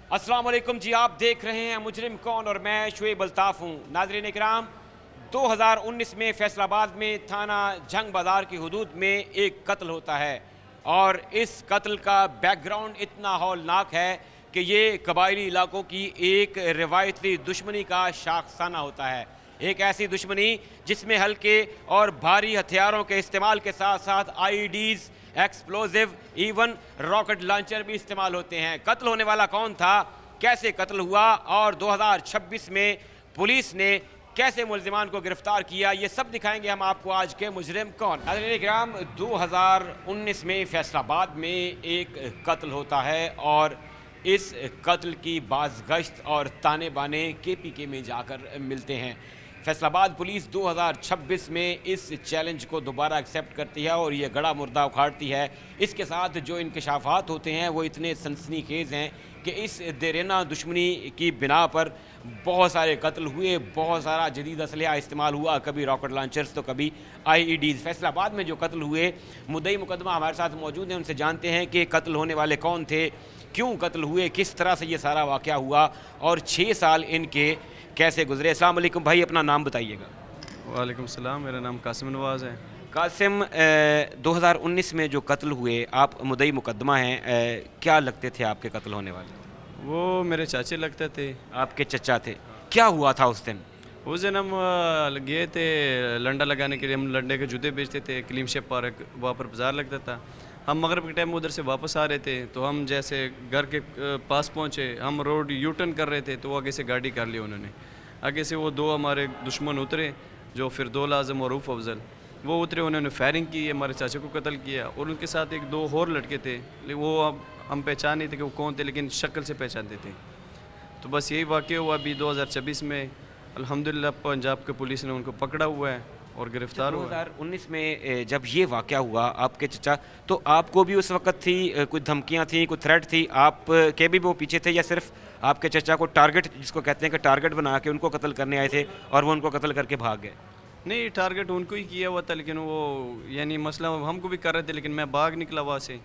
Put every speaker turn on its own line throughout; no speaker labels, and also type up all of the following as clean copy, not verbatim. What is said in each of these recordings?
अस्सलाम वालेकुम जी, आप देख रहे हैं मुजरिम कौन और मैं शुएब अल्ताफ़ हूँ। नाज़रीन इकराम, 2019 में फैसलाबाद में थाना जंग बाज़ार की हदूद में एक कत्ल होता है और इस कत्ल का बैकग्राउंड इतना हौलनाक है कि ये कबायली इलाकों की एक रिवायती दुश्मनी का शाखसाना होता है। एक ऐसी दुश्मनी जिसमें हल्के और भारी हथियारों के इस्तेमाल के साथ साथ IDs, explosive, even rocket launcher भी इस्तेमाल होते हैं। कत्ल होने वाला कौन था, कैसे कत्ल हुआ और 2026 में पुलिस ने कैसे मुल्जिमान को गिरफ्तार किया, ये सब दिखाएंगे हम आपको आज के मुजरिम कौन। नाज़रीन इकराम, 2019 में फैसलाबाद में एक कत्ल होता है और इस कत्ल की बाज़गश्त और ताने बाने KPK में जाकर मिलते हैं। फैसलाबाद पुलिस 2026 में इस चैलेंज को दोबारा एक्सेप्ट करती है और ये गड़ा मुर्दा उखाड़ती है। इसके साथ जो इंकशाफात होते हैं वो इतने सनसनीखेज़ हैं कि इस देरेना दुश्मनी की बिना पर बहुत सारे कत्ल हुए, बहुत सारा जदीद असलहा इस्तेमाल हुआ, कभी रॉकेट लॉन्चर्स तो कभी IEDs। फैसलाबाद में जो कत्ल हुए, मुद्दई मुकदमा हमारे साथ मौजूद हैं, उनसे जानते हैं कि कत्ल होने वाले कौन थे, क्यों कत्ल हुए, किस तरह से ये सारा वाक़या हुआ और 6 साल इनके कैसे गुजरे। अस्सलाम वालेकुम भाई, अपना नाम बताइएगा।
वालेकुम सलाम, मेरा नाम कासिम नवाज़ है।
कासिम, 2019 में जो कत्ल हुए, आप मुद्दई मुकदमा हैं, क्या लगते थे आपके कत्ल होने वाले?
वो मेरे चाचे लगते थे।
आपके चचा थे। क्या हुआ था उस दिन?
उस दिन हम गए थे लंडा लगाने के लिए। हम लंडे के जूते बेचते थे, क्लीम शेप पार्क वहाँ पर बाज़ार लगता था। हम मगरिब के टाइम उधर से वापस आ रहे थे तो हम जैसे घर के पास पहुँचे, हम रोड यू टर्न कर रहे थे तो आगे से गाड़ी कर ली उन्होंने। आगे से वो 2 हमारे दुश्मन उतरे, जो फिरदौल आज़म और रूफ़ अफजल, वो उतरे, उन्होंने फायरिंग की, हमारे चाचे को कत्ल किया। और उनके साथ 1-2 और लड़के थे, वो अब हम पहचान नहीं थे कि वो कौन थे, लेकिन शक्ल से पहचानते थे। तो बस यही वाक़या हुआ। अभी 2026 में अल्हम्दुलिल्लाह पंजाब के पुलिस ने उनको पकड़ा हुआ है और गिरफ़्तार हुआ।
2019 में जब ये वाक़या हुआ आपके चचा, तो आपको भी उस वक़्त थी कुछ धमकियाँ थी, कुछ थ्रेट थी, आप के भी वो पीछे थे या सिर्फ आपके चचा को टारगेट, जिसको कहते हैं कि टारगेट बना के उनको कत्ल करने आए थे और वो उनको कत्ल करके भाग गए?
नहीं, टारगेट उनको ही किया हुआ था, लेकिन वो यानी मसला हमको भी कर रहे थे, लेकिन मैं भाग निकला वहाँ से,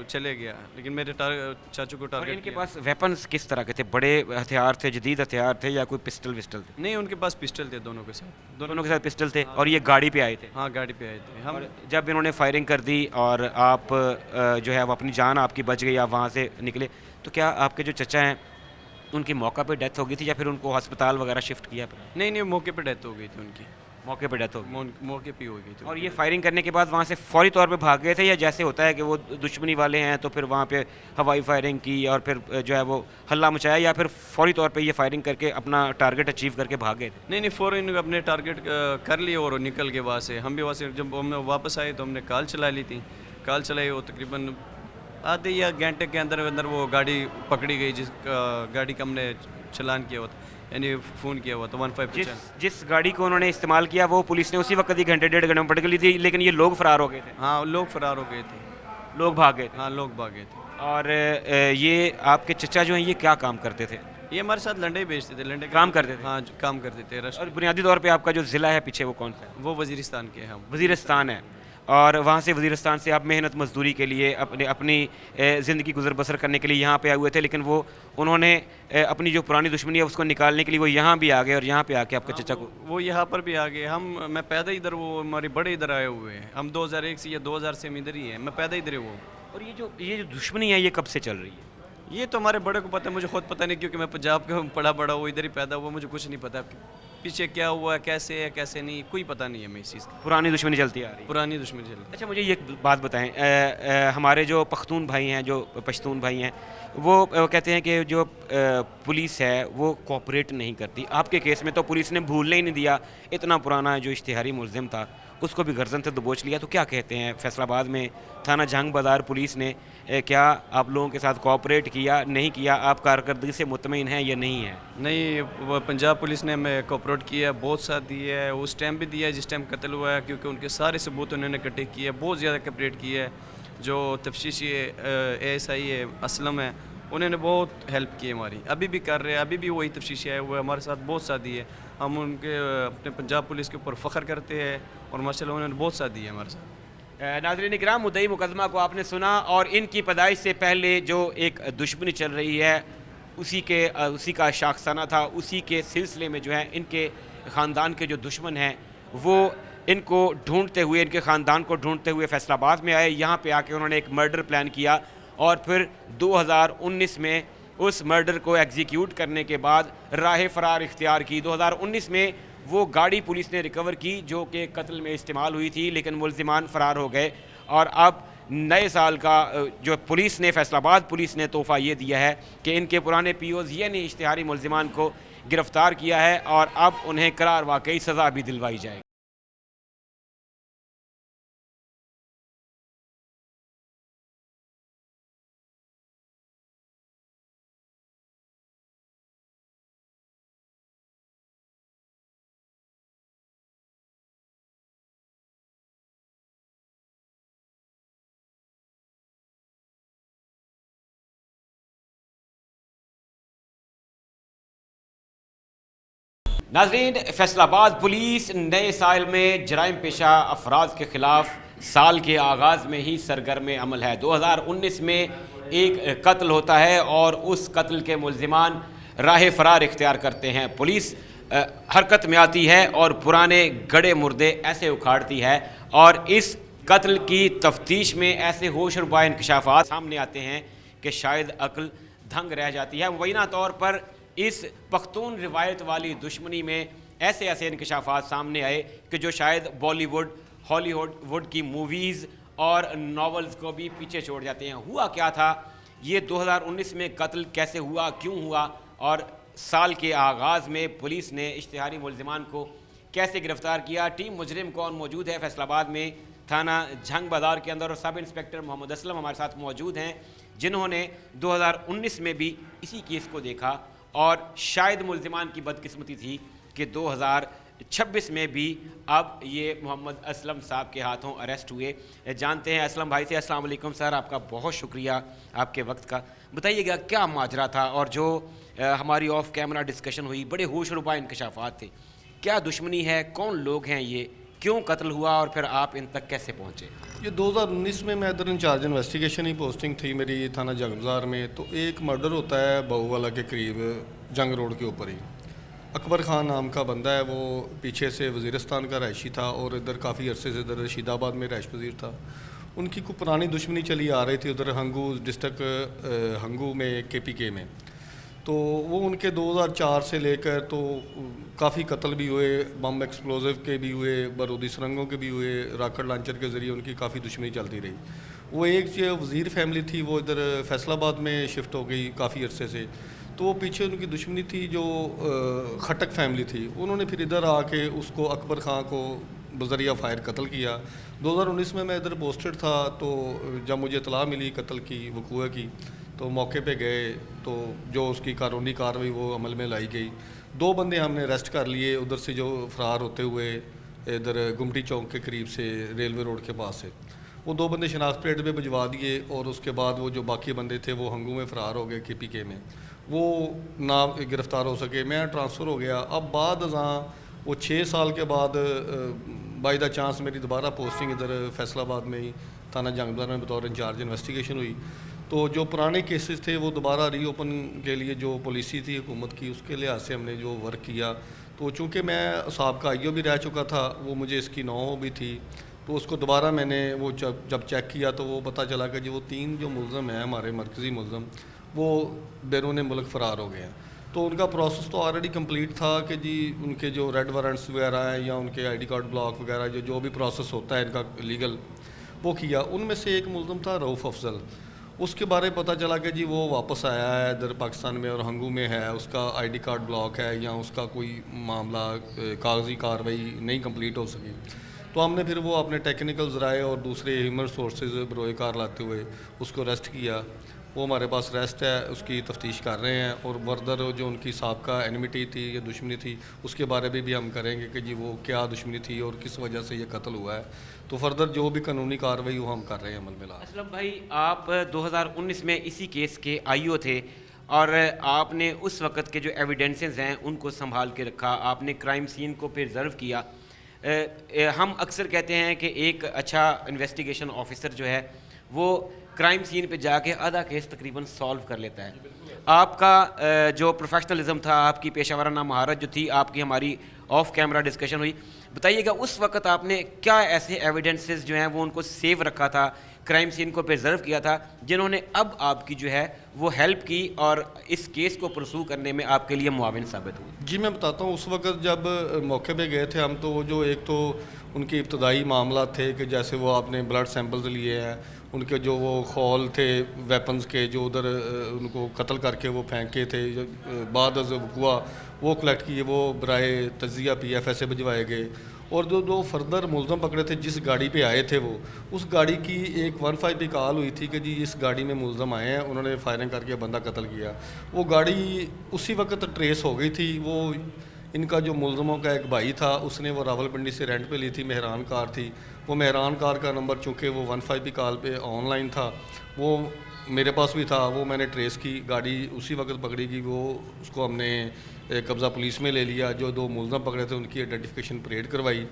चले गया, लेकिन मेरे चाचू को
और
टारगेट
इनके
किया।
पास वेपन्स किस तरह के थे? बड़े हथियार थे, जदीद हथियार थे या कोई पिस्टल विस्टल थे?
नहीं, उनके पास पिस्टल थे, दोनों के साथ।
दोनों के साथ पिस्टल थे और ये गाड़ी पे आए थे?
हाँ, गाड़ी पे आए थे हम।
और जब इन्होंने फायरिंग कर दी और आप जो है वो अपनी जान आपकी बच गई, आप वहाँ से निकले, तो क्या आपके जो चचा हैं उनकी मौका पे डेथ हो गई थी या फिर उनको अस्पताल वगैरह शिफ्ट किया?
नहीं नहीं, मौके पे डेथ हो गई थी उनकी।
मौके पे डेथ हो गई।
मौके पे हो गई थी।
और ये फायरिंग करने के बाद वहाँ से फौरी तौर पे भाग गए थे या जैसे होता है कि वो दुश्मनी वाले हैं तो फिर वहाँ पे हवाई फायरिंग की और फिर जो है वो हल्ला मचाया, या फिर फौरी तौर पे ये फायरिंग करके अपना टारगेट अचीव करके भाग गए थे?
नहीं नहीं, फ़ौरन अपने टारगेट कर लिए और निकल गए वहाँ से। हम भी वहाँ से जब हम वापस आए तो हमने कॉल चला ली थी। कॉल चलाई, वो तकरीबन आधे या घंटे के अंदर अंदर वो गाड़ी पकड़ी गई, जिस गाड़ी का हमने चलान किया हुआ था, यानी फ़ोन किया हुआ था 15।
जिस गाड़ी को उन्होंने इस्तेमाल किया वो पुलिस ने उसी वक्त ही घंटे 1.5 घंटे में पकड़ ली थी, लेकिन ये लोग फरार हो गए थे?
हाँ, लोग फरार हो गए थे।
लोग भाग गए थे?
हाँ, लोग भागे थे।
और ये आपके चचा जो हैं ये क्या काम करते थे?
ये हमारे साथ लंडे बेचते थे। लंडे
काम करते थे?
हाँ, काम करते थे।
और बुनियादी तौर पे आपका जो ज़िला है पीछे वो कौन सा है?
वो वज़ीरिस्तान के हैं हम।
वज़ीरिस्तान है। और वहाँ से वज़ीरिस्तान से आप मेहनत मजदूरी के लिए अपनी ज़िंदगी गुजर बसर करने के लिए यहाँ पे आए हुए थे, लेकिन वो उन्होंने अपनी जो पुरानी दुश्मनी है उसको निकालने के लिए वो यहाँ भी आ गए और यहाँ पे आके आपके चचा को।
वो यहाँ पर भी आ गए। मैं पैदा इधर, वो हमारे बड़े इधर आए हुए हैं। हम 2001 से या 2000 से हम इधर ही हैं। मैं पैदा इधर है वो।
और ये जो दुश्मनी है ये कब से चल रही है?
ये तो हमारे बड़े को पता है, मुझे खुद पता नहीं, क्योंकि मैं पंजाब का पढ़ा बड़ा हुआ, इधर ही पैदा हुआ, मुझे कुछ नहीं पता पीछे क्या हुआ है, कैसे है, कैसे नहीं, कोई पता नहीं है हमें इस चीज़ का।
पुरानी दुश्मनी चलती आ रही है?
पुरानी दुश्मनी चल रही।
अच्छा, मुझे ये बात बताएं, हमारे जो पख्तून भाई हैं, जो पश्तून भाई हैं, वो कहते हैं कि जो पुलिस है वो कोऑपरेट नहीं करती। आपके केस में तो पुलिस ने भूलने ही नहीं दिया, इतना पुराना जो इश्तिहारी मुलजिम था उसको भी गर्दन से दबोच लिया। तो क्या कहते हैं, फैसलाबाद में थाना जंग बाज़ार पुलिस ने क्या आप लोगों के साथ कोऑपरेट किया, नहीं किया? आप कारकर्दगी से मुतमईन हैं या नहीं है?
नहीं, वो पंजाब पुलिस ने हमें कोऑपरेट किया, बहुत साथ दिया है। उस टाइम भी दिया है जिस टाइम कत्ल हुआ है, क्योंकि उनके सारे सबूत उन्होंने इकट्ठे किए, बहुत ज़्यादा कोऑपरेट किया है। जो तफ्तीशी ASI है असलम है, उन्होंने बहुत हेल्प की हमारी, अभी भी कर रहे हैं, अभी भी वही तफ्तीशी आए हुए हमारे साथ, बहुत साथ दिए। हम उनके अपने पंजाब पुलिस के ऊपर फ़ख्र करते हैं और माशाल्लाह उन्होंने बहुत साथ दिया हमारे साथ।
नाज़रीन इकराम, मुद्दई मुकदमा को आपने सुना और इनकी पैदाइश से पहले जो एक दुश्मनी चल रही है اسی کا شاخسانہ تھا. اسی کے سلسلے میں جو ہے ان کے خاندان کے جو دشمن ہیں وہ ان کو ڈھونڈتے ہوئے, ان کے خاندان کو ڈھونڈتے ہوئے فیصل آباد میں آئے. یہاں پہ آ کے انہوں نے ایک مرڈر پلان کیا اور پھر 2019 میں اس مرڈر کو ایگزیکیوٹ کرنے کے بعد راہ فرار اختیار کی. 2019 میں وہ گاڑی پولیس نے ریکور کی جو کہ قتل میں استعمال ہوئی تھی, لیکن ملزمان فرار ہو گئے. اور اب نئے سال کا جو پولیس نے, فیصل آباد پولیس نے تحفہ یہ دیا ہے کہ ان کے پرانے پی اوز یعنی اشتہاری ملزمان کو گرفتار کیا ہے اور اب انہیں قرار واقعی سزا بھی دلوائی جائے گی. ناظرین, فیصل آباد پولیس نئے سال میں جرائم پیشہ افراد کے خلاف سال کے آغاز میں ہی سرگرم عمل ہے. 2019 میں ایک قتل ہوتا ہے اور اس قتل کے ملزمان راہ فرار اختیار کرتے ہیں. پولیس حرکت میں آتی ہے اور پرانے گڑے مردے ایسے اکھاڑتی ہے اور اس قتل کی تفتیش میں ایسے ہوش ربا انکشافات سامنے آتے ہیں کہ شاید عقل دھنگ رہ جاتی ہے. مبینہ طور پر اس پختون روایت والی دشمنی میں ایسے انکشافات سامنے آئے کہ جو شاید بالی ووڈ, ہالی ووڈ کی موویز اور ناولز کو بھی پیچھے چھوڑ جاتے ہیں. ہوا کیا تھا, یہ 2019 میں قتل کیسے ہوا, کیوں ہوا, اور سال کے آغاز میں پولیس نے اشتہاری ملزمان کو کیسے گرفتار کیا. ٹیم مجرم کون موجود ہے فیصل آباد میں تھانہ جھنگ بازار کے اندر, اور سب انسپیکٹر محمد اسلم ہمارے ساتھ موجود ہیں جنہوں نے 2019 میں بھی اسی کیس کو دیکھا. اور شاید ملزمان کی بدقسمتی تھی کہ 2026 میں بھی اب یہ محمد اسلم صاحب کے ہاتھوں اریسٹ ہوئے. جانتے ہیں اسلم بھائی سے. السلام علیکم سر, آپ کا بہت شکریہ آپ کے وقت کا. بتائیے گا کیا ماجرا تھا, اور جو ہماری آف کیمرہ ڈسکشن ہوئی بڑے ہوش ربا انکشافات تھے. کیا دشمنی ہے, کون لوگ ہیں یہ, کیوں قتل ہوا, اور پھر آپ ان تک کیسے پہنچے؟
یہ 2019 میں ادھر انچارج انویسٹیگیشن ہی پوسٹنگ تھی میری تھانہ جنگ بازار میں. تو ایک مرڈر ہوتا ہے بہو والا کے قریب جنگ روڈ کے اوپر ہی. اکبر خان نام کا بندہ ہے, وہ پیچھے سے وزیرستان کا رہائشی تھا اور ادھر کافی عرصے سے ادھر رشید آباد میں رہائش پذیر تھا. ان کی کوئی پرانی دشمنی چلی آ رہی تھی ادھر ہنگو ڈسٹرکٹ ہنگو میں KPK میں. تو وہ ان کے 2004 سے لے کر تو کافی قتل بھی ہوئے, بم ایکسپلوزیو کے بھی ہوئے, بارودی سرنگوں کے بھی ہوئے, راکٹ لانچر کے ذریعے ان کی کافی دشمنی چلتی رہی. وہ ایک جو وزیر فیملی تھی وہ ادھر فیصل آباد میں شفٹ ہو گئی کافی عرصے سے. تو وہ پیچھے ان کی دشمنی تھی جو خٹک فیملی تھی, انہوں نے پھر ادھر آ کے اس کو اکبر خان کو بذریعہ فائر قتل کیا. 2019 میں ادھر پوسٹڈ تھا, تو جب مجھے اطلاع ملی قتل کی وقوع کی تو موقع پہ گئے, تو جو اس کی قانونی کارروائی وہ عمل میں لائی گئی. 2 بندے ہم نے اریسٹ کر لیے ادھر سے جو فرار ہوتے ہوئے ادھر گمٹی چوک کے قریب سے ریلوے روڈ کے پاس سے. وہ 2 بندے شناخت پلیٹ پہ بھجوا دیے, اور اس کے بعد وہ جو باقی بندے تھے وہ ہنگو میں فرار ہو گئے KPK میں. وہ نہ گرفتار ہو سکے, میں ٹرانسفر ہو گیا. اب بعد ازاں وہ 6 سال کے بعد بائی دا چانس میری دوبارہ پوسٹنگ ادھر فیصل آباد میں ہی تھانہ جنگ بازار میں بطور انچارج انویسٹیگیشن ہوئی. تو جو پرانے کیسز تھے وہ دوبارہ ری اوپن کے لیے جو پالیسی تھی حکومت کی, اس کے لحاظ سے ہم نے جو ورک کیا. تو چونکہ میں سابقہ IO بھی رہ چکا تھا, وہ مجھے اس کی نو بھی تھی, تو اس کو دوبارہ میں نے وہ جب چیک کیا تو وہ پتہ چلا کہ جی وہ 3 جو ملزم ہیں ہمارے مرکزی ملزم وہ بیرون ملک فرار ہو گئے ہیں. تو ان کا پروسیس تو آلریڈی کمپلیٹ تھا کہ جی ان کے جو ریڈ وارنٹس وغیرہ ہیں یا ان کے ID کارڈ بلاک وغیرہ جو بھی پروسیس ہوتا ہے ان کا لیگل وہ کیا. ان میں سے ایک ملزم تھا رؤف افضل. اس کے بارے پتہ چلا کہ جی وہ واپس آیا ہے ادھر پاکستان میں اور ہنگو میں ہے, اس کا ID کارڈ بلاک ہے یا اس کا کوئی معاملہ کاغذی کارروائی نہیں کمپلیٹ ہو سکی. تو ہم نے پھر وہ اپنے ٹیکنیکل ذرائع اور دوسرے ہیومن ریسورسز بروئے کار لاتے ہوئے اس کو ریسٹ کیا. وہ ہمارے پاس ریسٹ ہے, اس کی تفتیش کر رہے ہیں, اور فردر جو ان کی سابقہ اینیمیٹی تھی یا دشمنی تھی اس کے بارے میں بھی ہم کریں گے کہ جی وہ کیا دشمنی تھی اور کس وجہ سے یہ قتل ہوا ہے. تو فردر جو بھی قانونی کارروائی وہ ہم کر رہے ہیں عمل میں لا.
اسلم بھائی, آپ 2019 میں اسی کیس کے IO تھے اور آپ نے اس وقت کے جو ایویڈنسز ہیں ان کو سنبھال کے رکھا, آپ نے کرائم سین کو پرزرو کیا. ہم اکثر کہتے ہیں کہ ایک اچھا انویسٹیگیشن آفیسر جو ہے وہ کرائم سین پہ جا کے آدھا کیس تقریباً سالو کر لیتا ہے. آپ کا جو پروفیشنلزم تھا, آپ کی پیشہ ورانہ مہارت جو تھی, آپ کی ہماری آف کیمرہ ڈسکشن ہوئی, بتائیے گا اس وقت آپ نے کیا ایسے ایویڈنسز جو ہیں وہ ان کو سیو رکھا تھا, کرائم سین کو پریزرو کیا تھا, جنہوں نے اب آپ کی جو ہے وہ ہیلپ کی اور اس کیس کو پرسو کرنے میں آپ کے لیے معاون ثابت ہوئی؟
جی میں بتاتا ہوں, اس وقت جب موقع پہ گئے تھے ہم, تو وہ جو ایک تو ان کے ابتدائی معاملات تھے کہ جیسے وہ آپ نے بلڈ سیمپلز لیے ہیں, ان کے جو وہ خول تھے ویپنز کے جو ادھر ان کو قتل کر کے وہ پھینکے تھے, بعد از وقوع وہ کلیکٹ کیے, وہ برائے تجزیہ پی ایف ایس سے بھجوائے گئے. اور جو دو فردر ملزم پکڑے تھے جس گاڑی پہ آئے تھے, وہ اس گاڑی کی ایک 15 پہ کال ہوئی تھی کہ جی اس گاڑی میں ملزم آئے ہیں, انہوں نے فائرنگ کر کے بندہ قتل کیا. وہ گاڑی اسی وقت ٹریس ہو گئی تھی. وہ ان کا جو ملزموں کا ایک بھائی تھا, اس نے وہ راولپنڈی سے رینٹ پہ لی تھی, مہران کار تھی. وہ مہران کار کا نمبر چونکہ وہ 15 پہ کال پہ آن لائن تھا, وہ میرے پاس بھی تھا, وہ میں نے ٹریس کی, گاڑی اسی وقت پکڑی گئی. وہ اس کو ہم نے قبضہ پولیس میں لے لیا. جو دو ملزم پکڑے تھے ان کی آئیڈینٹیفیکیشن پریڈ کروائی.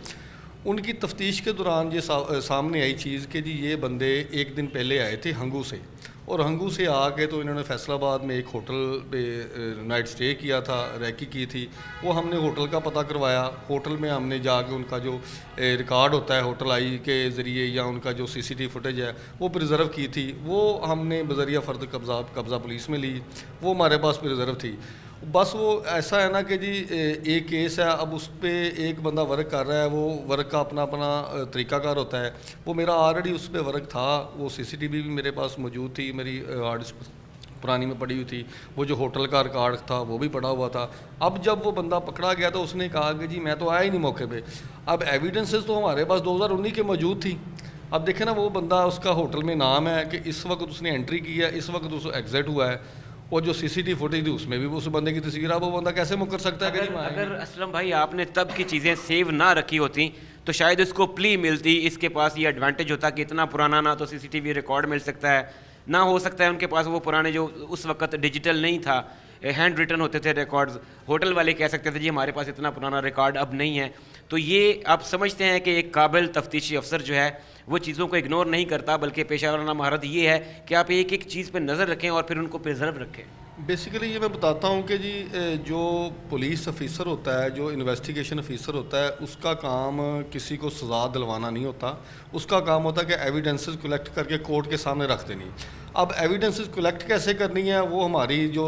ان کی تفتیش کے دوران یہ سامنے آئی چیز کہ جی یہ بندے ایک دن پہلے آئے تھے ہنگو سے, اور ہنگو سے آ کے تو انہوں نے فیصل آباد میں ایک ہوٹل پہ نائٹ سٹے کیا تھا, ریکی کی تھی. وہ ہم نے ہوٹل کا پتہ کروایا. ہوٹل میں ہم نے جا کے ان کا جو ریکارڈ ہوتا ہے ہوٹل آئی کے ذریعے یا ان کا جو CCTV فوٹیج ہے وہ پریزرو کی تھی. وہ ہم نے بذریعہ فرد قبضہ پولیس میں لی, وہ ہمارے پاس پریزرو تھی. بس وہ ایسا ہے نا کہ جی ایک کیس ہے, اب اس پہ ایک بندہ ورک کر رہا ہے, وہ ورک کا اپنا طریقہ کار ہوتا ہے. وہ میرا آلریڈی اس پہ ورک تھا, وہ CCTV بھی میرے پاس موجود تھی, میری ہارڈ ڈسک پرانی میں پڑی ہوئی تھی. وہ جو ہوٹل کا ریکارڈ تھا وہ بھی پڑا ہوا تھا. اب جب وہ بندہ پکڑا گیا تو اس نے کہا کہ جی میں تو آیا ہی نہیں موقع پہ. اب ایویڈنسز تو ہمارے پاس 2019 کے موجود تھی. اب دیکھیں نا, وہ بندہ اس کا ہوٹل میں نام ہے کہ اس وقت اس نے انٹری کی ہے, اس وقت اس کو ایگزٹ ہوا ہے, اور جو CCTV فوٹیج تھی اس میں بھی اس بندے کی تصویر ہے. وہ بندہ کیسے مکر سکتا ہے؟
اگر اسلم بھائی آپ نے تب کی چیزیں سیو نہ رکھی ہوتی تو شاید اس کو پلی ملتی, اس کے پاس یہ ایڈوانٹیج ہوتا کہ اتنا پرانا نہ تو CCTV ریکارڈ مل سکتا ہے, نہ ہو سکتا ہے ان کے پاس وہ پرانے جو اس وقت ڈیجیٹل نہیں تھا, ہینڈ ریٹن ہوتے تھے ریکارڈز. ہوٹل والے کہہ سکتے تھے جی ہمارے پاس اتنا پرانا ریکارڈ اب نہیں ہے. تو یہ آپ سمجھتے ہیں کہ ایک قابل تفتیشی افسر جو ہے وہ چیزوں کو اگنور نہیں کرتا, بلکہ پیشہ ورانہ مہارت یہ ہے کہ آپ ایک ایک چیز پہ نظر رکھیں اور پھر ان کو پریزرو رکھیں.
بیسیکلی یہ میں بتاتا ہوں کہ جی جو پولیس افیسر ہوتا ہے, جو انویسٹیگیشن افیسر ہوتا ہے, اس کا کام کسی کو سزا دلوانا نہیں ہوتا. اس کا کام ہوتا ہے کہ ایویڈنسز کلیکٹ کر کے کورٹ کے سامنے رکھ دینی. اب ایویڈنسز کلیکٹ کیسے کرنی ہے وہ ہماری جو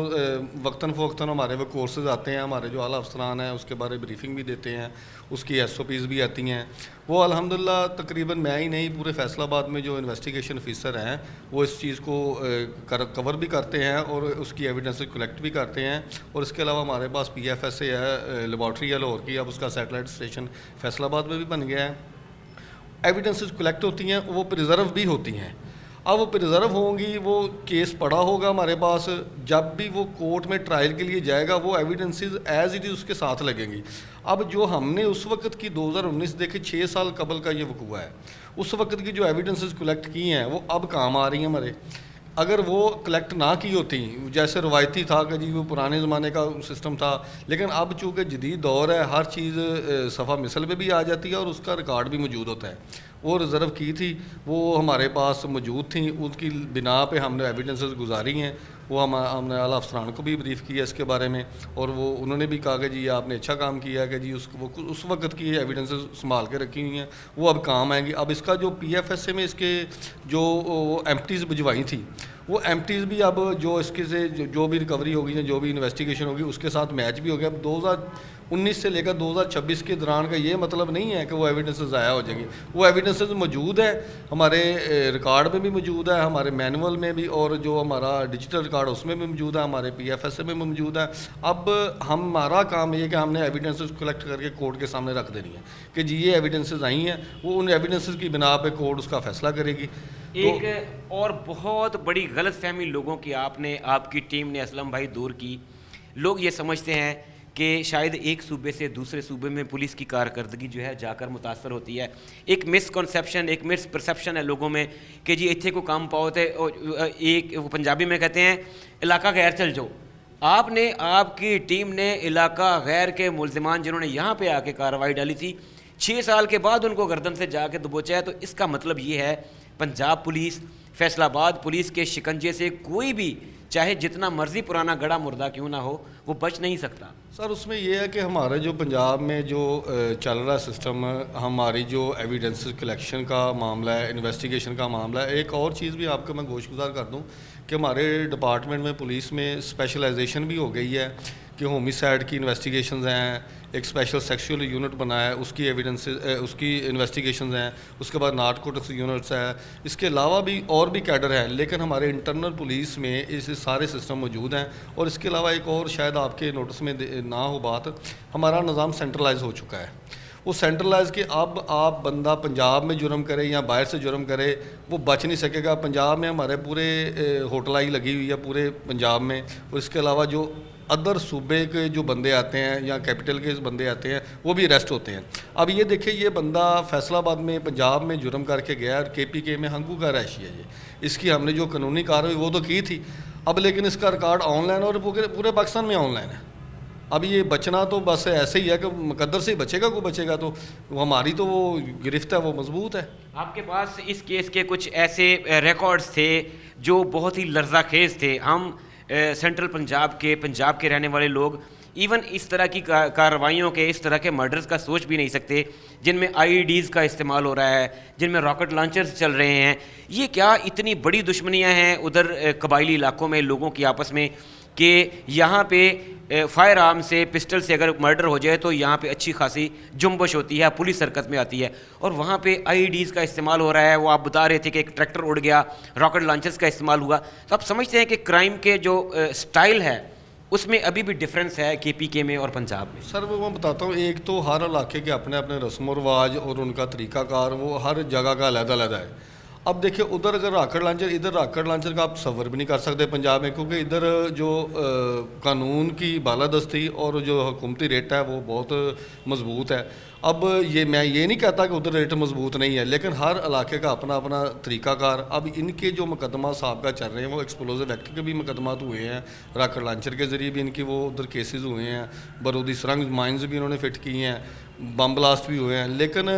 وقتاً فوقتاً ہمارے وہ کورسز آتے ہیں, ہمارے جو اعلیٰ افسران ہیں اس کے بارے بریفنگ بھی دیتے ہیں, اس کی SOPs بھی آتی ہیں. وہ الحمدللہ تقریباً میں ہی نہیں, پورے فیصل آباد میں جو انویسٹیگیشن افیسر ہیں وہ اس چیز کو کور بھی کرتے ہیں اور اس کی ایویڈنس کلیکٹ بھی کرتے ہیں. اور اس کے علاوہ ہمارے پاس PFSA ہے, لیبارٹری ہے لاہور کی, اب اس کا سیٹلائٹ اسٹیشن فیصل آباد میں بھی بن گیا ہے. ایویڈنسز کلیکٹ ہوتی ہیں, وہ پریزرو بھی ہوتی ہیں. اب وہ پریزرو ہوں گی, وہ کیس پڑا ہوگا ہمارے پاس, جب بھی وہ کورٹ میں ٹرائل کے لیے جائے گا وہ ایویڈنسز ایز اٹ از اس کے ساتھ لگیں گی. اب جو ہم نے اس وقت کی 2019 دیکھے 6 سال قبل کا یہ وقوع ہے, اس وقت کی جو ایویڈنسز کلیکٹ کی ہیں وہ اب کام آ رہی ہیں ہمارے. اگر وہ کلیکٹ نہ کی ہوتی, جیسے روایتی تھا کہ جی وہ پرانے زمانے کا سسٹم تھا, لیکن اب چونکہ جدید دور ہے, ہر چیز صفحہ مثل پہ بھی آ جاتی ہے اور اس کا ریکارڈ بھی موجود ہوتا ہے. وہ ریزرو کی تھی, وہ ہمارے پاس موجود تھیں, ان کی بنا پہ ہم نے ایویڈنسز گزاری ہیں. وہ ہم نے اعلیٰ افسران کو بھی بریف کیا اس کے بارے میں, اور وہ انہوں نے بھی کہا کہ جی آپ نے اچھا کام کیا ہے کہ جی اس وقت کی ایویڈنسز سنبھال کے رکھی ہوئی ہیں, وہ اب کام آئیں گی. اب اس کا جو PFSA میں اس کے جو ایمپٹیز بھجوائی تھیں, وہ ایمپٹیز بھی اب جو اس کے سے جو بھی ریکوری ہوگی یا جو بھی انویسٹیگیشن ہوگی اس کے ساتھ میچ بھی ہو گیا. اب 2019 سے لے کر 2026 کے دوران کا یہ مطلب نہیں ہے کہ وہ ایویڈنسز ضائع ہو جائیں گی. وہ ایویڈنسز موجود ہے, ہمارے ریکارڈ میں بھی موجود ہے, ہمارے مینول میں بھی, اور جو ہمارا ڈیجیٹل ریکارڈ اس میں بھی موجود ہے, ہمارے PFSA میں موجود ہے. اب ہمارا کام یہ کہ ہم نے ایویڈنسز کلیکٹ کر کے کورٹ کے سامنے رکھ دینی ہے کہ جی یہ ایویڈنسز آئی ہیں, وہ ان ایویڈنسز کی بنا پہ کورٹ اس کا فیصلہ کرے گی.
ایک اور بہت بڑی غلط فہمی لوگوں کی آپ کی ٹیم نے اسلم بھائی دور کی. لوگ یہ سمجھتے ہیں کہ شاید ایک صوبے سے دوسرے صوبے میں پولیس کی کارکردگی جو ہے جا کر متاثر ہوتی ہے. ایک مس کنسیپشن, ایک مس پرسیپشن ہے لوگوں میں کہ جی اتنے کو کام پاؤ تے, ایک پنجابی میں کہتے ہیں علاقہ غیر چل جاؤ. آپ کی ٹیم نے علاقہ غیر کے ملزمان جنہوں نے یہاں پہ آ کے کارروائی ڈالی تھی 6 سال کے بعد ان کو گردن سے جا کے دبوچا ہے. تو اس کا مطلب یہ ہے پنجاب پولیس फैसला आबाद पुलिस के शिकंजे से कोई भी चाहे जितना मर्जी पुराना गड़ा मुर्दा क्यों ना हो वो बच नहीं सकता।
सर उसमें यह है कि हमारे जो पंजाब में जो चल रहा है सिस्टम, हमारी जो एविडेंस कलेक्शन का मामला है, इन्वेस्टिगेशन का मामला है, एक और चीज़ भी आपको मैं गोशगुजार कर दूं कि हमारे डिपार्टमेंट में पुलिस में स्पेशलाइजेशन भी हो गई है कि होमिसाइड की इन्वेस्टिगेशंस हैं, एक स्पेशल सेक्सुअल यूनिट बनाया है, उसकी एविडेंस उसकी इन्वेस्टिगेशंस हैं, उसके बाद नार्कोटिक्स यूनिट्स है, इसके अलावा भी और भी कैडर हैं, लेकिन हमारे इंटरनल पुलिस में इस सारे सिस्टम मौजूद हैं। और इसके अलावा एक और शायद आपके नोटिस में ना हो बात, हमारा निज़ाम सेंट्रलाइज हो चुका है। वो सेंट्रलाइज के अब आप बंदा पंजाब में जुर्म करे या बाहर से जुर्म करे वो बच नहीं सकेगा। पंजाब में हमारे पूरे होटलाई लगी हुई है पूरे पंजाब में, और इसके अलावा जो अदर सूबे के जो बंदे आते हैं या कैपिटल के बंदे आते हैं वो भी अरेस्ट होते हैं। अब ये देखिए, ये बंदा फैसलाबाद में पंजाब में जुर्म करके गया और KPK में हंगू का रहायशी है। ये इसकी हमने जो कानूनी कार्रवाई वो तो की थी, अब लेकिन इसका रिकॉर्ड ऑनलाइन और पूरे पाकिस्तान में ऑनलाइन है। अब ये बचना तो बस ऐसे ही है कि मुकद्दर से ही बचेगा को बचेगा, तो हमारी तो वो गिरफ्त है वो मजबूत है।
आपके पास इस केस के कुछ ऐसे रिकॉर्ड्स थे जो बहुत ही लर्जाखेज थे। हम सेंट्रल पंजाब के रहने वाले लोग इवन इस तरह की कार्रवाइयों के, इस तरह के मर्डर्स का सोच भी नहीं सकते जिनमें IEDs का इस्तेमाल हो रहा है, जिनमें रॉकेट लॉन्चर्स चल रहे हैं। ये क्या इतनी बड़ी दुश्मनियां हैं उधर कबायली इलाकों में लोगों की आपस में कि यहाँ पे फायर आर्म से, पिस्टल से अगर मर्डर हो जाए तो यहाँ पे अच्छी खासी जुम्बश होती है, पुलिस हरकत में आती है, और वहाँ पे IEDs का इस्तेमाल हो रहा है। वो आप बता रहे थे कि एक ट्रैक्टर उड़ गया, रॉकेट लॉन्चर्स का इस्तेमाल हुआ। तो आप समझते हैं कि क्राइम के जो स्टाइल है उसमें अभी भी डिफरेंस है KPK में और पंजाब में?
सर वो मैं बताता हूँ, एक तो हर इलाके के अपने अपने रस्म व रवाज और उनका तरीक़ाकार वो हर जगह का अलग-अलग है। अब देखिए, उधर अगर रॉकेट लॉन्चर, इधर रॉकेट लॉन्चर का आप तसव्वुर भी नहीं कर सकते पंजाब में, क्योंकि इधर जो कानून की बालादस्ती और जो हुकूमती रेट है वो बहुत मजबूत है। अब ये मैं ये नहीं कहता कि उधर रेट मजबूत नहीं है, लेकिन हर इलाके का अपना अपना तरीक़ाकार। अब इनके जो मुकदमा साहब का चल रहे हैं वो एक्सप्लोजिव एक्ट के भी मुकदमात हुए हैं, रॉकेट लॉन्चर के ज़रिए भी इनकी वो उधर केसेस हुए हैं, बारूदी सुरंग माइंस भी उन्होंने फिट की हैं, बम ब्लास्ट भी हुए हैं, लेकिन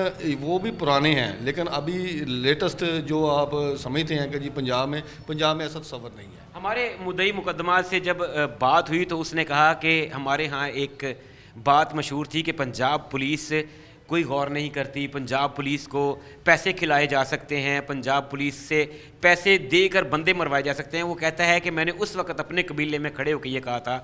वो भी पुराने हैं। लेकिन अभी लेटेस्ट जो आप समझते हैं कि जी पंजाब में ऐसा तसव्वुर नहीं है।
हमारे मुद्दई मुकदमा से जब बात हुई तो उसने कहा कि हमारे यहाँ एक बात मशहूर थी कि पंजाब पुलिस कोई गौर नहीं करती, पंजाब पुलिस को पैसे खिलाए जा सकते हैं, पंजाब पुलिस से पैसे देकर बंदे मरवाए जा सकते हैं। वो कहता है कि मैंने उस वक्त अपने कबीले में खड़े होकर ये कहा था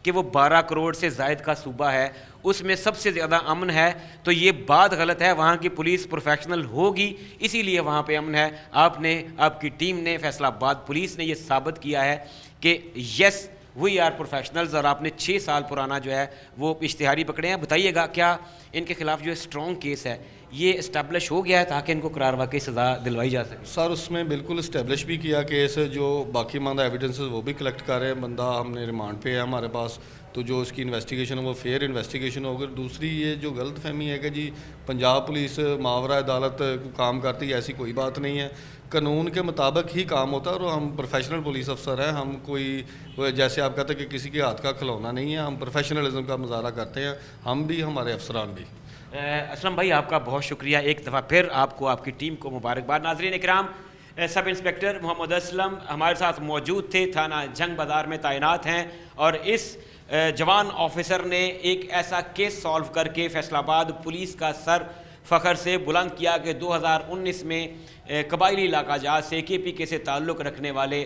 कि वो 12 करोड़ से ज़ायद का सूबा है, उसमें सबसे ज़्यादा अमन है, तो ये बात गलत है। वहाँ की पुलिस प्रोफेशनल होगी, इसीलिए वहाँ पे अमन है। आपने, आपकी टीम ने, फैसलाबाद पुलिस ने ये साबित किया है कि यस वी आर प्रोफेशनल्स, और आपने 6 साल पुराना जो है वो इश्तिहारी पकड़े हैं। बताइएगा, क्या इनके खिलाफ जो स्ट्रॉन्ग केस है ये इस्टेब्लिश हो गया है ताकि इनको करार वाकई सज़ा दिलवाई जा सके?
सर उसमें बिल्कुल इस्टेब्लिश भी किया केस, जो बाकी मानदा एविडेंसेस वो भी कलेक्ट कर रहे हैं। बंदा हमने रिमांड पे है हमारे पास, तो जो इसकी इन्वेस्टिगेशन है वो फेयर इन्वेस्टिगेशन होगी। दूसरी ये जो गलत फहमी है कि जी पंजाब पुलिस मावरा अदालत को काम करती है, ऐसी कोई बात नहीं है। कानून के मुताबिक ही काम होता है, और हम प्रोफेशनल पुलिस अफसर हैं। हम कोई जैसे आप कहते हैं कि किसी के हाथ का खिलौना नहीं है, हम प्रोफेशनलिज्म का मुजाहरा करते हैं, हम भी, हमारे अफसरान भी।
असलम भाई, आपका बहुत शुक्रिया एक दफ़ा फिर, आपको, आपकी टीम को मुबारकबाद। नाज़रीन इकराम, सब इंस्पेक्टर मोहम्मद असलम हमारे साथ मौजूद थे, थाना जंग बाज़ार में तैनात हैं, और इस जवान ऑफिसर ने एक ऐसा केस सॉल्व करके फैसलाबाद पुलिस का सर फ़ख्र से बुलंद किया कि 2019 में कबायली इलाका जहाँ से KPK से ताल्लुक़ रखने वाले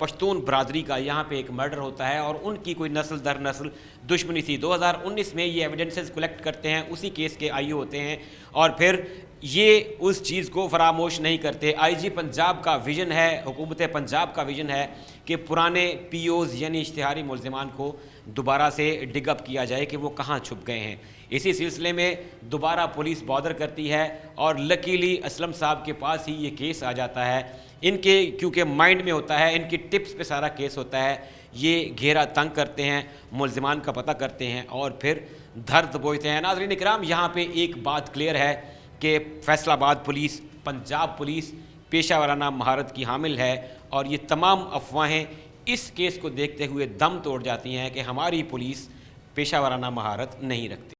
पश्तून बरादरी का यहाँ पे एक मर्डर होता है, और उनकी कोई नस्ल दर नस्ल दुश्मनी थी। 2019 में ये एविडेंसेस कलेक्ट करते हैं, उसी केस के IO होते हैं, और फिर ये उस चीज़ को फरामोश नहीं करते। IG पंजाब का विज़न है, हुकूमत पंजाब का विज़न है कि पुराने POs यानी इश्तिहारी मुलज़िमान को दोबारा से डिगअप किया जाए कि वो कहाँ छुप गए हैं। इसी सिलसिले में दोबारा पुलिस बॉर्डर करती है, और लकीली असलम साहब के पास ही ये केस आ जाता है। इनके क्योंकि माइंड में होता है, इनकी टिप्स पे सारा केस होता है, ये घेरा तंग करते हैं, मुलज़िमान का पता करते हैं और फिर धर दबोचते हैं। नाज़रीन इकराम, यहाँ पे एक बात क्लियर है कि फैसलाबाद पुलिस, पंजाब पुलिस पेशा वाराना महारत की हामिल है, और ये तमाम अफवाहें इस केस को देखते हुए दम तोड़ जाती हैं कि हमारी पुलिस पेशा वाराना महारत नहीं रखती।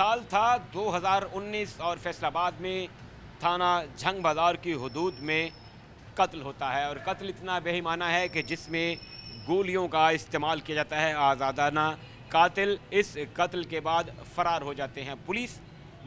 साल था 2019 और फैसलाबाद में थाना झंग बाजार की हदूद में कत्ल होता है, और कत्ल इतना बेईमाना है कि जिसमें गोलियों का इस्तेमाल किया जाता है। आज़ादाना कातिल इस कत्ल के बाद फ़रार हो जाते हैं। पुलिस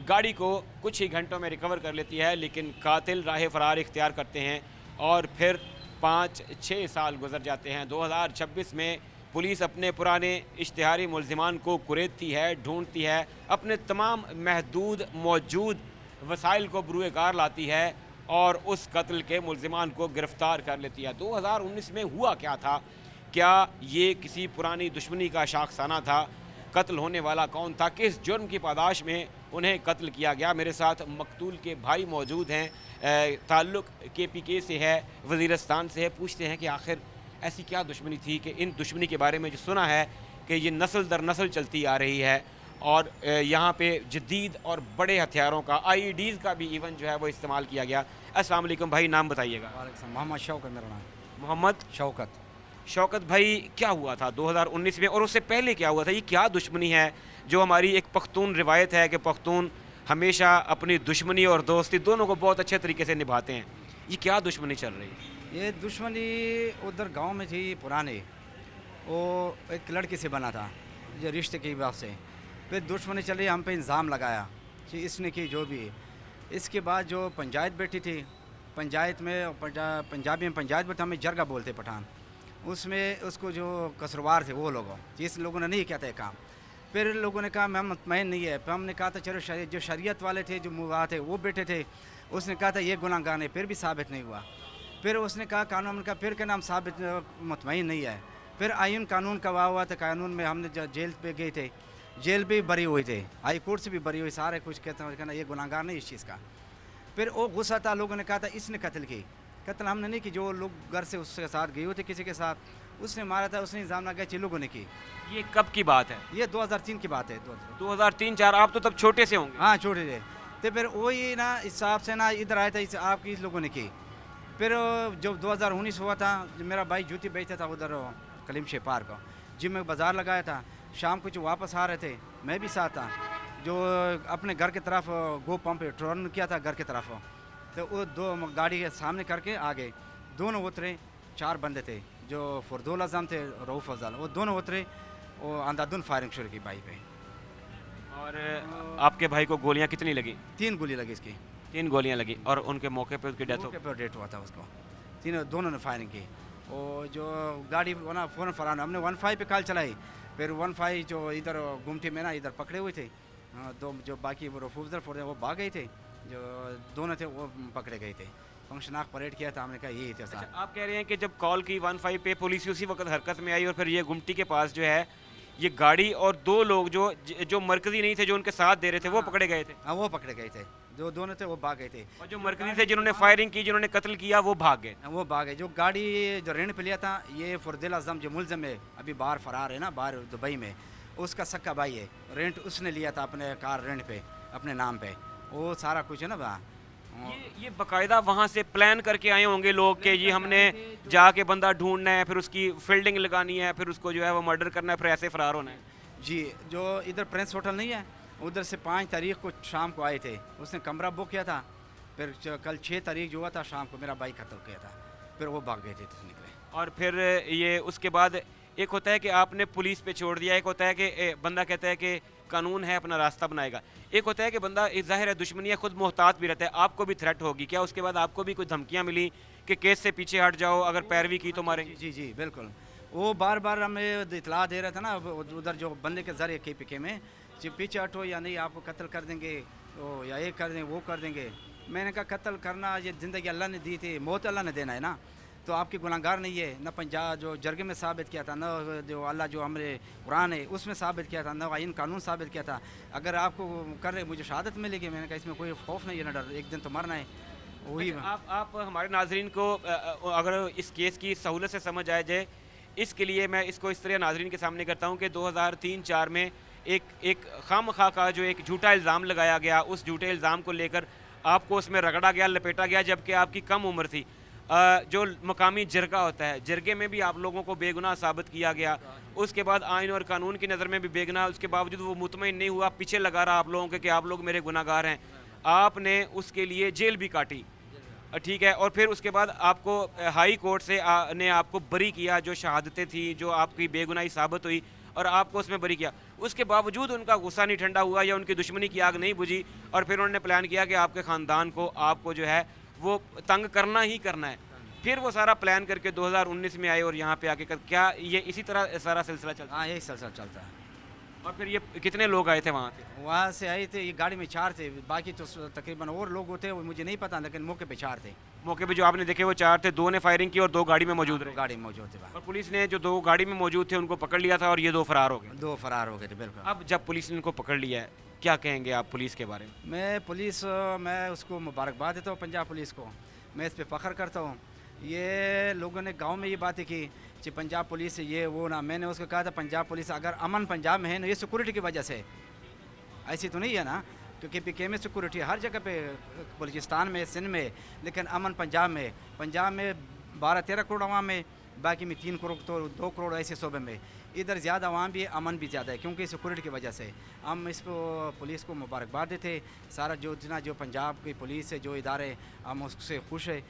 गाड़ी को कुछ ही घंटों में रिकवर कर लेती है, लेकिन कातिल राह फ़रार इख्तियार करते हैं और फिर 5-6 साल गुजर जाते हैं। 2026 में पुलिस अपने पुराने इश्तिहारी मुल्ज़िमान को कुरेदती है, ढूंढती है, अपने तमाम महदूद मौजूद वसाइल को बरूए कार लाती है और उस कत्ल के मुल्ज़िमान को गिरफ़्तार कर लेती है। 2019 में हुआ क्या था? क्या ये किसी पुरानी दुश्मनी का शाखसाना था? कत्ल होने वाला कौन था? किस जुर्म की पादाश में उन्हें कत्ल किया गया? मेरे साथ मकतूल के भाई मौजूद हैं, ताल्लुक़ KPK से है, वज़ीरिस्तान से है। पूछते हैं कि आखिर ऐसी क्या दुश्मनी थी कि इन दुश्मनी के बारे में जो सुना है कि ये नस्ल दर नस्ल चलती आ रही है और यहाँ पे जदीद और बड़े हथियारों का IEDs का भी इवन जो है वो इस्तेमाल किया गया। अस्सलाम वालेकुम भाई, नाम बताइएगा।
मोहम्मद शौकत मेरा नाम।
मोहम्मद
शौकत।
शौकत भाई, क्या हुआ था 2019 में और उससे पहले क्या हुआ था? ये क्या दुश्मनी है जो हमारी एक पख्तून रिवायत है कि पख्तून हमेशा अपनी दुश्मनी और दोस्ती दोनों को बहुत अच्छे तरीके से निभाते हैं। ये क्या दुश्मनी चल रही है?
ये दुश्मनी उधर गांव में थी पुराने, वो एक लड़की से बना था जो रिश्ते की बात से, फिर दुश्मनी चली, हम पे इल्ज़ाम लगाया कि इसने की जो भी। इसके बाद जो पंचायत बैठी थी, पंचायत में पंजाबी में पंचायत बैठा, हमें जरगा बोलते पठान, उसमें उसको जो कसरवार थे वो लोग, जिस लोगों ने नहीं किया था काम। फिर लोगों ने कहा मैं मुतमईन नहीं है, फिर हमने कहा था चलो जो शरीयत वाले थे जो मुआ थे वो बैठे थे, उसने कहा था ये गुनाहगार है, फिर भी साबित नहीं हुआ। फिर उसने कहा कानून का, फिर क्या नाम साबित मुतमईन नहीं है। फिर आइन कानून का हुआ था, कानून में हमने जेल पे गए थे, जेल भी बरी हुए थे, हाई कोर्ट से भी बरी हुई, सारे कुछ कहते हैं कहना ये गुनाहगार नहीं इस चीज़ का। फिर वो गुस्सा था, लोगों ने कहा था इसने कत्ल की। कत्ल हमने नहीं की, जो लोग घर से उसके साथ गए हुए थे किसी के साथ, उसने मारा था, उसने इल्ज़ाम लगाया कि लोगों ने की।
ये कब की बात है?
ये 2003 की बात है।
2003-4। आप तो तब छोटे से होंगे।
हाँ छोटे थे। तो फिर वही ना हिसाब से ना इधर आया था, इस आपकी इस लोगों ने की। फिर जब 2019 हुआ था, जब मेरा भाई जूती बेचता था उधर कलीम शे पार्क, जिम में बाज़ार लगाया था, शाम को जो वापस आ रहे थे मैं भी साथ था, जो अपने घर की तरफ गो पंप टर्न किया था घर की तरफ, तो वो दो गाड़ी के सामने करके आगे दोनों उतरे, 4 बंदे थे जो फरदुल आज़म थे, रऊफ़ अफजल, वो दोनों उतरे, वो अंधाधुन फायरिंग शुरू की भाई पे।
और आपके भाई को गोलियां कितनी लगी?
3 गोली लगी इसकी।
3 गोलियां लगी और उनके मौके पे उसकी डेथ हो
मौके पर डेट हुआ था उसको। दोनों ने फायरिंग की। और जो गाड़ी ना फ़ौरन फरार, हमने 15 पे कॉल चलाई, फिर 15 जो इधर गुमटी में ना इधर पकड़े हुए थे, दो जो बाकी वो रफूजर फोड़ वो भाग गए थे, जो दोनों थे वो पकड़े गए थे। फंक्शनाक परेड किया था, हमने कहा यही थे।
अच्छा, आप कह रहे हैं कि जब कॉल की 15 पे पुलिस उसी वक्त हरकत में आई और फिर ये गुमटी के पास जो है ये गाड़ी और 2 लोग जो मरकजी नहीं थे जो उनके साथ दे रहे थे वो पकड़े गए थे?
हाँ वो पकड़े गए थे, जो दोनों थे वो भाग गए थे।
और जो मरकजी थे जिन्होंने फायरिंग की, जिन्होंने कत्ल किया, वो भाग गए?
वो भाग गए। जो गाड़ी जो रेंट पे लिया था, ये फरदुल आज़म जो मुलज़म है अभी बाहर फरार है ना, बाहर दुबई में, उसका सक्का भाई है, रेंट उसने लिया था अपने कार रेंट पे अपने नाम पे, वो सारा कुछ है ना वहाँ।
ये बाकायदा वहाँ से प्लान करके आए होंगे लोग कि जी हमने जाके बंदा ढूंढना है, फिर उसकी फील्डिंग लगानी है, फिर उसको जो है वो मर्डर करना है, फिर ऐसे फरार होना है।
जी, जो इधर प्रिंस होटल नहीं है, उधर से 5 तारीख को शाम को आए थे, उसने कमरा बुक किया था, फिर कल 6 तारीख जो हुआ था शाम को मेरा भाई कत्ल किया था, फिर वो भाग गए थे निकले। और
फिर ये उसके बाद एक होता है कि आपने पुलिस पे छोड़ दिया, एक होता है कि बंदा कहता है कि कानून है अपना रास्ता बनाएगा, एक होता है कि बंदा ज़ाहिर है दुश्मनी है, खुद मोहतात भी रहता है। आपको भी थ्रेट होगी क्या उसके बाद? आपको भी कुछ धमकियाँ मिली कि केस से पीछे हट जाओ, अगर पैरवी की तो मारेंगे?
जी जी बिल्कुल, वो बार बार हमें इतला दे रहा था ना उधर जो बंदे के ज़रिए KPK में, पीछे हटो या नहीं आपको कत्ल कर देंगे, तो या ये कर देंगे वो कर देंगे। मैंने कहा कत्ल करना ये ज़िंदगी अल्लाह ने दी थी, मौत अल्लाह ने देना है ना, तो आपकी गुनाहगार नहीं है ना। पंजाब जो जरगे में साबित किया था, न जो अल्लाह जो हमारे कुरान है उसमें साबित किया था, न आइन कानून साबित किया था। अगर आपको कर रहे मुझे शहादत मिलेगी, मैंने कहा इसमें कोई खौफ नहीं है ना डर, एक दिन तो मरना है। वही
आप हमारे नाजरीन को अगर इस केस की सहूलत से समझ आए जाए, इसके लिए मैं इसको इस तरह नाजरीन के सामने करता हूँ कि 2003-4 में एक खामखा का जो एक झूठा इल्ज़ाम लगाया गया, उस झूठे इल्ज़ाम को लेकर आपको उसमें रगड़ा गया, लपेटा गया, जबकि आपकी कम उम्र थी। जो मकामी जरगा होता है, जरगे में भी आप लोगों को बेगुनाह साबित किया गया, उसके बाद आइन और कानून की नज़र में भी बेगुनाह, उसके बावजूद वो मुतमईन नहीं हुआ, पीछे लगा रहा आप लोगों के कि आप लोग मेरे गुनाहगार हैं, आपने उसके लिए जेल भी काटी, ठीक है, और फिर उसके बाद आपको हाई कोर्ट से ने आपको बरी किया, जो शहादतें थी, जो आपकी बेगुनाही साबित हुई और आपको उसमें बरी किया, उसके बावजूद उनका गुस्सा नहीं ठंडा हुआ या उनकी दुश्मनी की आग नहीं बुझी और फिर उन्होंने प्लान किया कि आपके ख़ानदान को, आपको जो है वो तंग करना ही करना है। फिर वो सारा प्लान करके 2019 में आए और यहाँ पे आके क्या ये इसी तरह सारा सिलसिला चलता है?
हाँ, यही सिलसिला चलता है।
और फिर ये कितने लोग आए थे वहाँ पे?
वहाँ से आए थे, ये गाड़ी में 4 थे, बाकी तो तकरीबन और लोग होते वो मुझे नहीं पता, लेकिन मौके पे 4 थे।
मौके पे जो आपने देखे वो 4 थे, 2 ने फायरिंग की और 2 गाड़ी में मौजूद रहे।
गाड़ी में मौजूद थे,
और पुलिस ने जो 2 गाड़ी में मौजूद थे उनको पकड़ लिया था और ये 2 फरार हो गए।
2 फरार हो गए थे, बिल्कुल।
अब जब पुलिस ने इनको पकड़ लिया है, क्या कहेंगे आप पुलिस के बारे में?
मैं उसको मुबारकबाद देता हूँ, पंजाब पुलिस को, मैं इस पर फ़ख्र करता हूँ। ये लोगों ने गांव में ये बातें की कि पंजाब पुलिस ये वो ना, मैंने उसको कहा था पंजाब पुलिस अगर अमन पंजाब में है ना, ये सिक्योरिटी की वजह से, ऐसी तो नहीं है ना, क्योंकि पीके में सिक्योरिटी हर जगह पे, बलूचिस्तान में, सिंध में, लेकिन अमन पंजाब में 12-13 करोड़ अवाम में, बाकी में 3 करोड़ तो 2 करोड़ ऐसे सूबे में, इधर ज़्यादा अवाम भी है, अमन भी ज़्यादा है, क्योंकि सिक्योरिटी की वजह से हम इसको पुलिस को मुबारकबाद देते। सारा जो जितना जो पंजाब की पुलिस है, जो इदारे, हम उससे खुश है,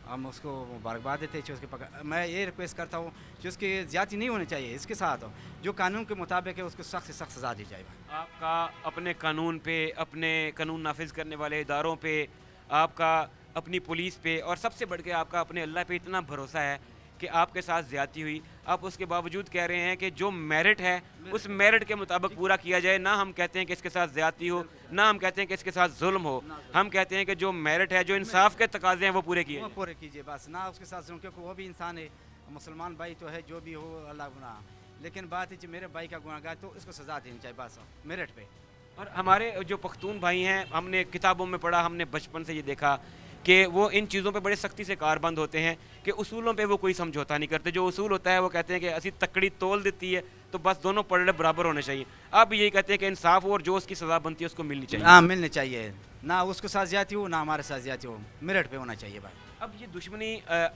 हम उसको मुबारकबाद देते हैं। उसके मैं ये रिक्वेस्ट करता हूँ कि उसकी ज़्यादती नहीं होनी चाहिए, इसके साथ जो कानून के मुताबिक है उसको सख्त से सख्त सज़ा दी जाए।
आपका अपने कानून पे, अपने कानून नाफिज करने वाले इदारों पे, आपका अपनी पुलिस पे और सबसे बढ़ के आपका अपने अल्लाह पे इतना भरोसा है कि आपके साथ ज़्यादती हुई, आप उसके बावजूद कह रहे हैं कि जो मेरिट है उस मेरिट के मुताबिक पूरा किया जाए। ना हम कहते हैं कि इसके साथ ज़्यादती हो, ना हम कहते हैं कि इसके साथ जुल्म हो, हम कहते हैं कि जो मेरिट है, जो इंसाफ के तकाजे हैं वो पूरे किए,
वो पूरे कीजिए बस। ना उसके साथ जुल्म, क्योंकि वो भी इंसान है, मुसलमान भाई तो है, जो भी हो अल्लाह गुनाह, लेकिन बात है कि मेरे भाई का गुनाहगार तो उसको सज़ा देनी चाहिए बस, मेरिट पे।
और हमारे जो पख्तून भाई हैं, हमने किताबों में पढ़ा, हमने बचपन से ये देखा कि वो इन चीज़ों पे बड़े सख्ती से कारबंद होते हैं कि उसूलों पे वो कोई समझौता नहीं करते। जो उसूल होता है वो कहते हैं कि असी तकड़ी तोल देती है तो बस दोनों पलड़े बराबर होने चाहिए। अब यही कहते हैं कि इंसाफ हो और जो उसकी सज़ा बनती है उसको मिलनी चाहिए।
हाँ, मिलनी चाहिए, ना उसके साथ ज़्यादती हो ना हमारे साथ ज़्यादती हो, मेरिट पे होना चाहिए भाई।
अब ये दुश्मनी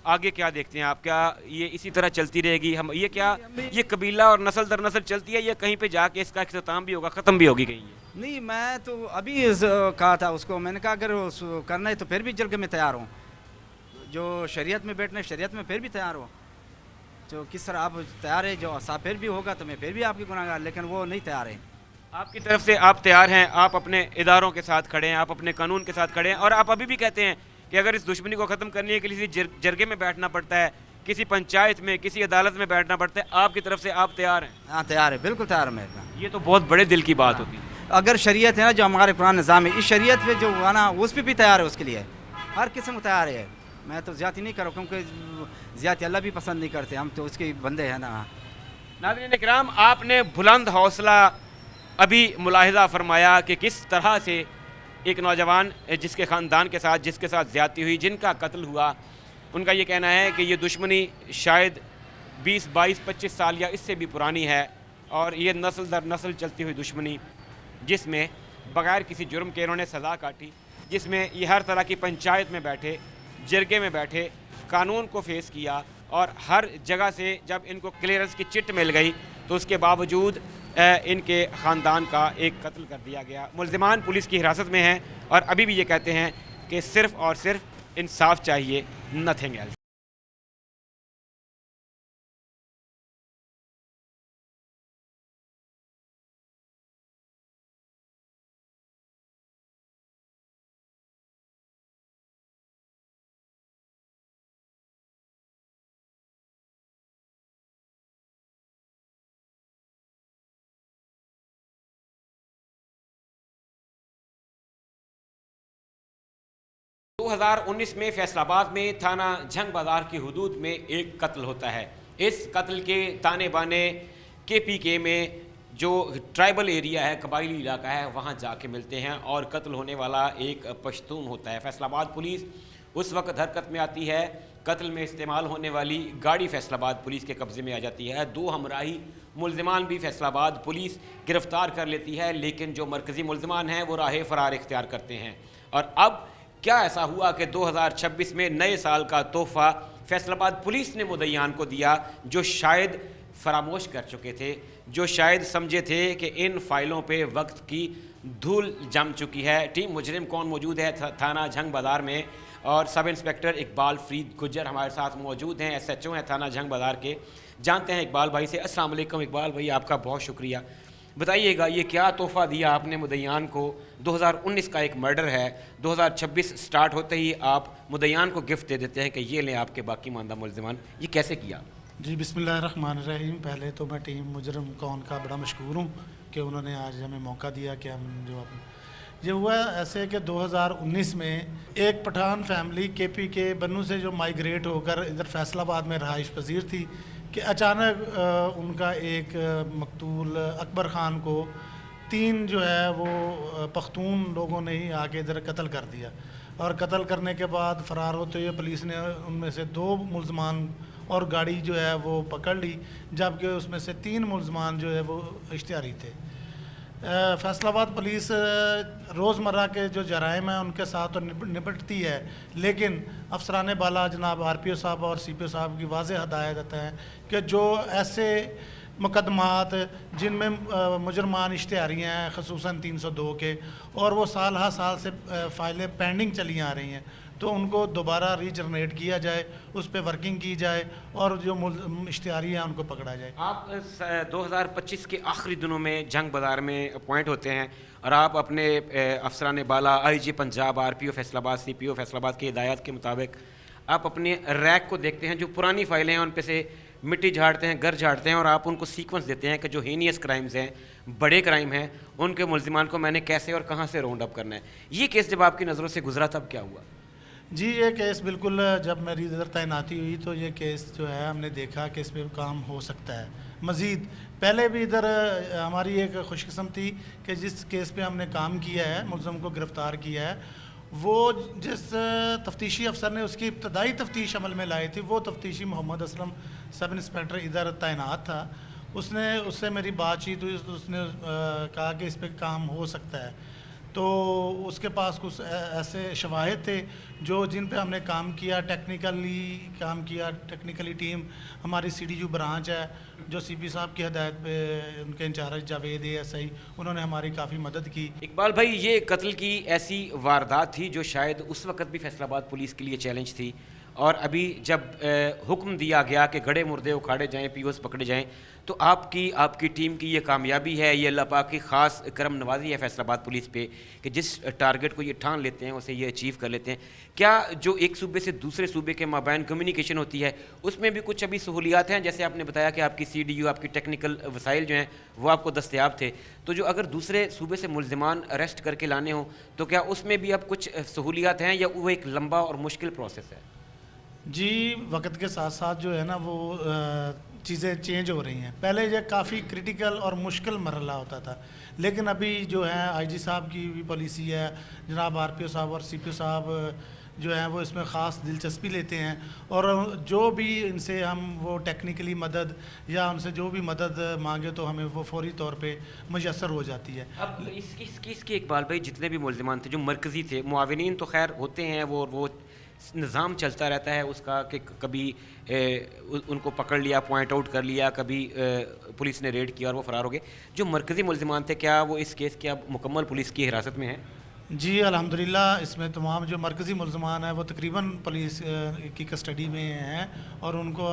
आगे क्या देखते हैं आप? क्या ये इसी तरह चलती रहेगी? हम ये क्या ये कबीला और नस्ल दर नस्ल चलती है या कहीं पे जाके इसका इख्तिताम भी होगा, ख़त्म भी होगी कहीं?
नहीं, मैं तो अभी कहा था उसको, मैंने कहा अगर करना है तो फिर भी जलके में तैयार हूँ, जो शरीयत में बैठना है शरीयत में फिर भी तैयार हो, तो किस तरह आप तैयार है, जो फिर भी होगा तो मैं फिर भी आपकी गुनाहगार, लेकिन वो नहीं तैयार है।
आपकी तरफ से आप तैयार हैं, आप अपने इदारों के साथ खड़े हैं, आप अपने कानून के साथ खड़े हैं और आप अभी भी कहते हैं कि अगर इस दुश्मनी को ख़त्म करने के लिए किसी जरगे में बैठना पड़ता है, किसी पंचायत में, किसी अदालत में बैठना पड़ता है, आपकी तरफ से आप तैयार हैं?
हाँ, तैयार है, बिल्कुल तैयार है मैं।
ये तो बहुत बड़े दिल की बात होती है।
अगर शरीयत है ना, जो हमारे कुरान निज़ाम है, इस शरीयत पे जो हुआ ना उस पर भी तैयार है, उसके लिए हर किस्म को तैयार है। मैं तो ज़्यादती नहीं करूँ, क्योंकि ज़्यादती अल्लाह भी पसंद नहीं करते, हम तो उसके बंदे हैं ना।
नाज़रीन इकराम, आपने बुलंद हौसला अभी मुलाहिज़ा फरमाया कि किस तरह से एक नौजवान जिसके ख़ानदान के साथ, जिसके साथ ज़्यादती हुई, जिनका कत्ल हुआ, उनका ये कहना है कि ये दुश्मनी शायद 20, 22, 25 साल या इससे भी पुरानी है और ये नस्ल दर नस्ल चलती हुई दुश्मनी, जिसमें बग़ैर किसी जुर्म के इन्होंने सज़ा काटी, जिसमें ये हर तरह की पंचायत में बैठे, जरगे में बैठे, कानून को फेस किया और हर जगह से जब इनको क्लियरेंस की चिट मिल गई तो उसके बावजूद इनके ख़ानदान का एक कत्ल कर दिया गया। मुल्ज़िमान पुलिस की हिरासत में हैं और अभी भी ये कहते हैं कि सिर्फ़ और सिर्फ इंसाफ चाहिए, नथिंग एल्स। दो 2019 में फैसलाबाद में थाना जंग बाजार की हुदूद में एक कत्ल होता है। इस कत्ल के ताने बाने KPK में जो ट्राइबल एरिया है, कबायली इलाका है, वहाँ जाके मिलते हैं और कत्ल होने वाला एक पश्तून होता है। फैसलाबाद पुलिस उस वक्त हरकत में आती है, कत्ल में इस्तेमाल होने वाली गाड़ी फैसलाबाद पुलिस के कब्ज़े में आ जाती है। 2 हमराही मुल्ज़िमान भी फैसलाबाद पुलिस गिरफ़्तार कर लेती है, लेकिन जो मरकज़ी मुल्ज़िमान हैं वो राह फ़रार इख्तियार करते हैं और अब کیا ایسا ہوا کہ 2026 میں نئے سال کا تحفہ فیصل آباد پولیس نے مدعیان کو دیا جو شاید فراموش کر چکے تھے, جو شاید سمجھے تھے کہ ان فائلوں پہ وقت کی دھول جم چکی ہے. ٹیم مجرم کون موجود ہے تھانہ جھنگ بازار میں, اور سب انسپیکٹر اقبال فرید گجر ہمارے ساتھ موجود ہیں, SHO ہیں تھانہ جھنگ بازار کے. جانتے ہیں اقبال بھائی سے. السلام علیکم اقبال بھائی, آپ کا بہت شکریہ. بتائیے گا یہ کیا تحفہ دیا آپ نے مدعیان کو؟ 2019 کا ایک مرڈر ہے, 2026 سٹارٹ ہوتے ہی آپ مدعیان کو گفٹ دے دیتے ہیں کہ یہ لیں آپ کے باقی ماندہ ملزمان, یہ کیسے کیا؟
جی بسم اللہ الرحمن الرحیم. پہلے تو میں ٹیم مجرم کون کا بڑا مشکور ہوں کہ انہوں نے آج ہمیں موقع دیا کہ ہم جو یہ ہوا ایسے کہ 2019 میں ایک پٹھان فیملی KP کے بنو سے جو مائیگریٹ ہو کر ادھر فیصل آباد میں رہائش پذیر تھی کہ اچانک ان کا ایک مقتول اکبر خان کو 3 جو ہے وہ پختون لوگوں نے ہی آ کے ادھر قتل کر دیا, اور قتل کرنے کے بعد فرار ہوتے ہوئے پولیس نے ان میں سے 2 ملزمان اور گاڑی جو ہے وہ پکڑ لی, جبکہ اس میں سے 3 ملزمان جو ہے وہ اشتہاری تھے. فیصل آباد پولیس روزمرہ کے جو جرائم ہیں ان کے ساتھ تو نپٹتی ہے, لیکن افسران بالا جناب RPO صاحب اور CPO صاحب کی واضح ہدایت ہے کہ جو ایسے مقدمات جن میں مجرمان اشتہاری ہیں خصوصاً 302 کے, اور وہ سال ہر سال سے فائلیں پینڈنگ چلی آ رہی ہیں, تو ان کو دوبارہ ری جنریٹ کیا جائے, اس پہ ورکنگ کی جائے اور جو اشتہاری ہیں ان کو پکڑا جائے.
آپ 2025 کے آخری دنوں میں جھنگ بازار میں اپوائنٹ ہوتے ہیں, اور آپ اپنے افسران بالا IG پنجاب, RPO فیصل آباد, CPO فیصل آباد کی ہدایات کے مطابق آپ اپنے ریک کو دیکھتے ہیں, جو پرانی فائلیں ہیں ان پہ سے مٹی جھاڑتے ہیں, گر جھاڑتے ہیں, اور آپ ان کو سیکوینس دیتے ہیں کہ جو ہینیس کرائمز ہیں, بڑے کرائم ہیں, ان کے ملزمان کو میں نے کیسے اور کہاں سے راؤنڈ اپ کرنا ہے. یہ کیس جب آپ کی نظروں سے گزرا تب کیا ہوا؟
جی یہ کیس بالکل جب میری ادھر تعیناتی ہوئی تو یہ کیس جو ہے ہم نے دیکھا کہ اس پہ کام ہو سکتا ہے مزید. پہلے بھی ادھر ہماری ایک خوش قسمتی کہ جس کیس پہ ہم نے کام کیا ہے, ملزم کو گرفتار کیا ہے, وہ جس تفتیشی افسر نے اس کی ابتدائی تفتیش عمل میں لائی تھی, وہ تفتیشی محمد اسلم سب انسپیکٹر ادھر تعینات تھا. اس سے میری بات چیت ہوئی, اس نے کہا کہ اس پہ کام ہو سکتا ہے. تو اس کے پاس کچھ ایسے شواہد تھے جو جن پہ ہم نے کام کیا, ٹیکنیکلی ٹیم ہماری CDU برانچ ہے جو CP صاحب کی ہدایت پہ ان کے انچارج جاوید ASI, انہوں نے ہماری کافی مدد کی.
اقبال بھائی, یہ قتل کی ایسی واردات تھی جو شاید اس وقت بھی فیصل آباد پولیس کے لیے چیلنج تھی, اور ابھی جب حکم دیا گیا کہ گڑھے مردے اکھاڑے جائیں, POs پکڑے جائیں, تو آپ کی ٹیم کی یہ کامیابی ہے, یہ اللہ پاک کی خاص کرم نوازی ہے فیصل آباد پولیس پہ کہ جس ٹارگٹ کو یہ ٹھان لیتے ہیں اسے یہ اچیو کر لیتے ہیں. کیا جو ایک صوبے سے دوسرے صوبے کے مابین کمیونیکیشن ہوتی ہے اس میں بھی کچھ ابھی سہولیات ہیں؟ جیسے آپ نے بتایا کہ آپ کی CDU, آپ کی ٹیکنیکل وسائل جو ہیں وہ آپ کو دستیاب تھے, تو جو اگر دوسرے صوبے سے ملزمان اریسٹ کر کے لانے ہوں تو کیا اس میں بھی اب کچھ سہولیات ہیں, یا وہ ایک لمبا اور مشکل پروسیس ہے؟
جی وقت کے ساتھ ساتھ جو ہے نا وہ چیزیں چینج ہو رہی ہیں. پہلے یہ کافی کرٹیکل اور مشکل مرحلہ ہوتا تھا, لیکن ابھی جو ہے IG صاحب کی بھی پالیسی ہے, جناب RPO صاحب اور CPO صاحب جو ہیں وہ اس میں خاص دلچسپی لیتے ہیں, اور جو بھی ان سے ہم وہ ٹیکنیکلی مدد یا ان سے جو بھی مدد مانگے تو ہمیں وہ فوری طور پہ میسر ہو جاتی ہے.
اب اس کی اقبال بھائی جتنے بھی ملزمان تھے جو مرکزی تھے, معاونین تو خیر ہوتے ہیں, وہ نظام چلتا رہتا ہے اس کا کہ کبھی ان کو پکڑ لیا, پوائنٹ آؤٹ کر لیا, کبھی پولیس نے ریڈ کیا اور وہ فرار ہو گئے. جو مرکزی ملزمان تھے کیا وہ اس کیس کے اب مکمل پولیس کی حراست میں ہیں؟
جی الحمدللہ اس میں تمام جو مرکزی ملزمان ہیں وہ تقریباً پولیس کی کسٹڈی میں ہیں, اور ان کو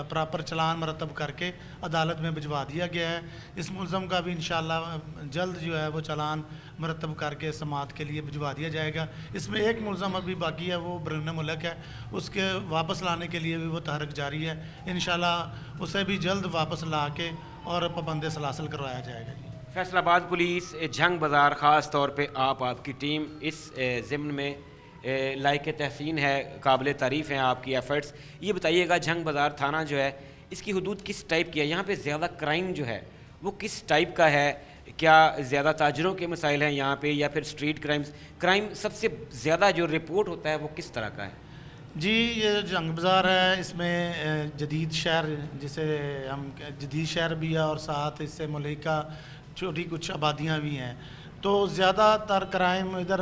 پراپر چلان مرتب کر کے عدالت میں بھجوا دیا گیا ہے. اس ملزم کا بھی انشاءاللہ جلد جو ہے وہ چلان مرتب کر کے سماعت کے لیے بھجوا دیا جائے گا. اس میں ایک ملزم ابھی باقی ہے, وہ بیرون ملک ہے, اس کے واپس لانے کے لیے بھی وہ تحرک جاری ہے. انشاءاللہ اسے بھی جلد واپس لا کے اور پابند سلاسل کروایا جائے گا.
فیصل آباد پولیس جھنگ بازار خاص طور پہ آپ کی ٹیم اس ضمن میں لائق تحسین ہے, قابل تعریف ہیں آپ کی ایفرٹس. یہ بتائیے گا جھنگ بازار تھانہ جو ہے اس کی حدود کس ٹائپ کی ہے؟ یہاں پہ زیادہ کرائم جو ہے وہ کس ٹائپ کا ہے؟ کیا زیادہ تاجروں کے مسائل ہیں یہاں پہ, یا پھر اسٹریٹ کرائم سب سے زیادہ جو رپورٹ ہوتا ہے وہ کس طرح کا ہے؟
جی یہ جھنگ بازار ہے, اس میں جدید شہر جسے ہم جدید شہر بھی ہے, اور ساتھ اس سے ملحقہ چھوٹی کچھ آبادیاں بھی ہیں. تو زیادہ تر کرائم ادھر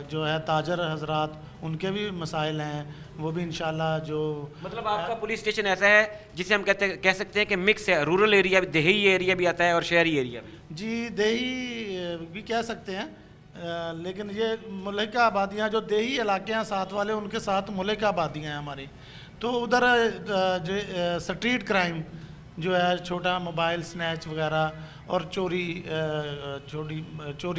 جو ہے تاجر حضرات ان کے بھی مسائل ہیں، وہ بھی انشاءاللہ جو
مطلب آپ کا پولیس اسٹیشن ایسا ہے جسے ہم کہہ سکتے ہیں کہ مکس ہے، رورل ایریا بھی، دیہی ایریا بھی آتا ہے اور شہری ایریا بھی؟
جی دیہی بھی کہہ سکتے ہیں، لیکن یہ ملحقہ آبادیاں جو دیہی علاقے ہیں ساتھ والے، ان کے ساتھ ملحقہ آبادیاں ہیں ہماری. تو ادھر جو سٹریٹ کرائم جو ہے چھوٹا موبائل سنیچ وغیرہ اور چوری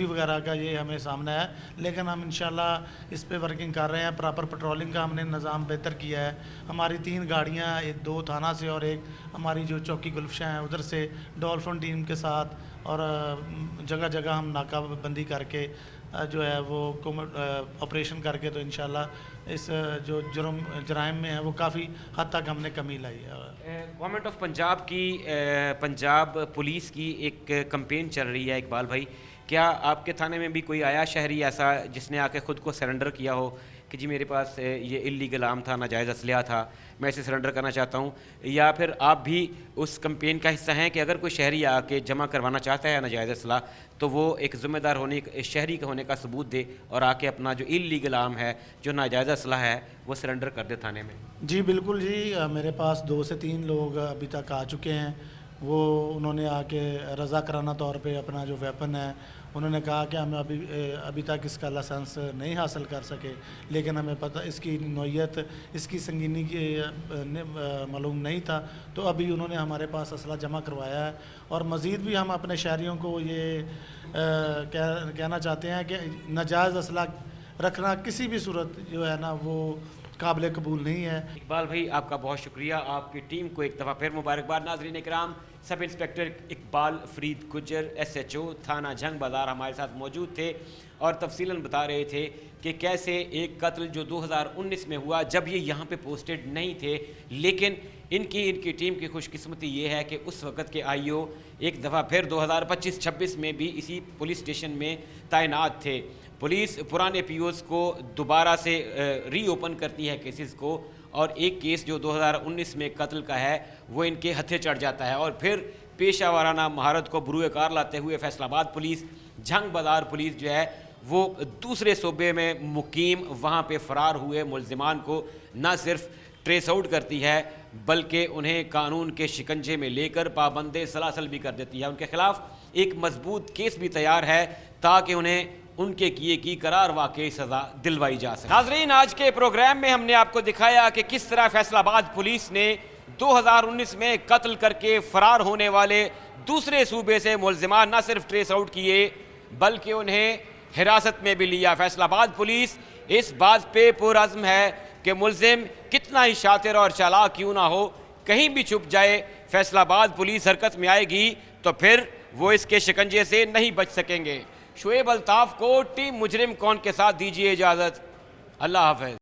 وغیرہ کا یہ ہمیں سامنا ہے، لیکن ہم انشاءاللہ اس پہ ورکنگ کر رہے ہیں. پراپر پٹرولنگ کا ہم نے نظام بہتر کیا ہے. ہماری 3 گاڑیاں 2 تھانہ سے اور 1 ہماری جو چوکی گلفشاں ہیں ادھر سے ڈولفن ٹیم کے ساتھ، اور جگہ جگہ ہم ناکہ بندی کر کے جو ہے وہ آپریشن کر کے تو انشاءاللہ اس جو جرائم میں ہے وہ کافی حد تک ہم نے کمی لائی ہے.
گورنمنٹ آف پنجاب کی پنجاب پولیس کی ایک کمپین چل رہی ہے اقبال بھائی، کیا آپ کے تھانے میں بھی کوئی آیا شہری ایسا جس نے آ کے خود کو سرنڈر کیا ہو کہ جی میرے پاس یہ اللیگل عام تھا، ناجائز اسلحہ تھا، میں اسے سرنڈر کرنا چاہتا ہوں؟ یا پھر آپ بھی اس کمپین کا حصہ ہیں کہ اگر کوئی شہری آ کے جمع کروانا چاہتا ہے ناجائز اسلحہ تو وہ ایک ذمہ دار ہونے، شہری کا ہونے کا ثبوت دے اور آ کے اپنا جو اللیگل عام ہے، جو ناجائز اسلحہ ہے، وہ سرنڈر کر دے تھانے میں؟
جی بالکل جی، میرے پاس 2 سے 3 لوگ ابھی تک آ چکے ہیں. وہ انہوں نے آ کے رضا کرانہ طور پہ اپنا جو ویپن ہے انہوں نے کہا کہ ہم ابھی تک اس کا لائسنس نہیں حاصل کر سکے، لیکن ہمیں پتہ اس کی نوعیت، اس کی سنگینی کی معلوم نہیں تھا. تو ابھی انہوں نے ہمارے پاس اسلحہ جمع کروایا ہے. اور مزید بھی ہم اپنے شہریوں کو یہ کہنا چاہتے ہیں کہ ناجائز اسلحہ رکھنا کسی بھی صورت جو ہے نا وہ قابل قبول نہیں ہے.
اقبال بھائی آپ کا بہت شکریہ، آپ کی ٹیم کو ایک دفعہ پھر مبارکباد. ناظرین کرام، سب انسپیکٹر اقبال فرید گجر SHO تھانہ جھنگ بازار ہمارے ساتھ موجود تھے اور تفصیلاً بتا رہے تھے کہ کیسے ایک قتل جو 2019 میں ہوا، جب یہ یہاں پہ پوسٹڈ نہیں تھے، لیکن ان کی ٹیم کی خوش قسمتی یہ ہے کہ اس وقت کے IO ایک دفعہ پھر 2025-26 میں بھی اسی پولیس اسٹیشن میں تعینات تھے. پولیس پرانے POs کو دوبارہ سے ری اوپن کرتی ہے کیسز کو، اور ایک کیس جو 2019 میں قتل کا ہے وہ ان کے ہتھے چڑھ جاتا ہے، اور پھر پیشہ وارانہ مہارت کو بروئے کار لاتے ہوئے فیصل آباد پولیس، جھنگ بازار پولیس جو ہے وہ دوسرے صوبے میں مقیم وہاں پہ فرار ہوئے ملزمان کو نہ صرف ٹریس آؤٹ کرتی ہے بلکہ انہیں قانون کے شکنجے میں لے کر پابند سلاسل بھی کر دیتی ہے. ان کے خلاف ایک مضبوط کیس بھی تیار ہے تاکہ انہیں ان کے کیے کی قرار واقعی سزا دلوائی جا سکے. ناظرین، آج کے پروگرام میں ہم نے آپ کو دکھایا کہ کس طرح فیصل آباد پولیس نے 2019 میں قتل کر کے فرار ہونے والے دوسرے صوبے سے ملزمان نہ صرف ٹریس آؤٹ کیے بلکہ انہیں حراست میں بھی لیا. فیصل آباد پولیس اس بات پہ پرعزم ہے کہ ملزم کتنا ہی شاطر اور چالاک کیوں نہ ہو، کہیں بھی چھپ جائے، فیصل آباد پولیس حرکت میں آئے گی تو پھر وہ اس کے شکنجے سے نہیں بچ سکیں گے. شعیب الطاف کو ٹیم مجرم کون کے ساتھ دیجیے اجازت. اللہ حافظ.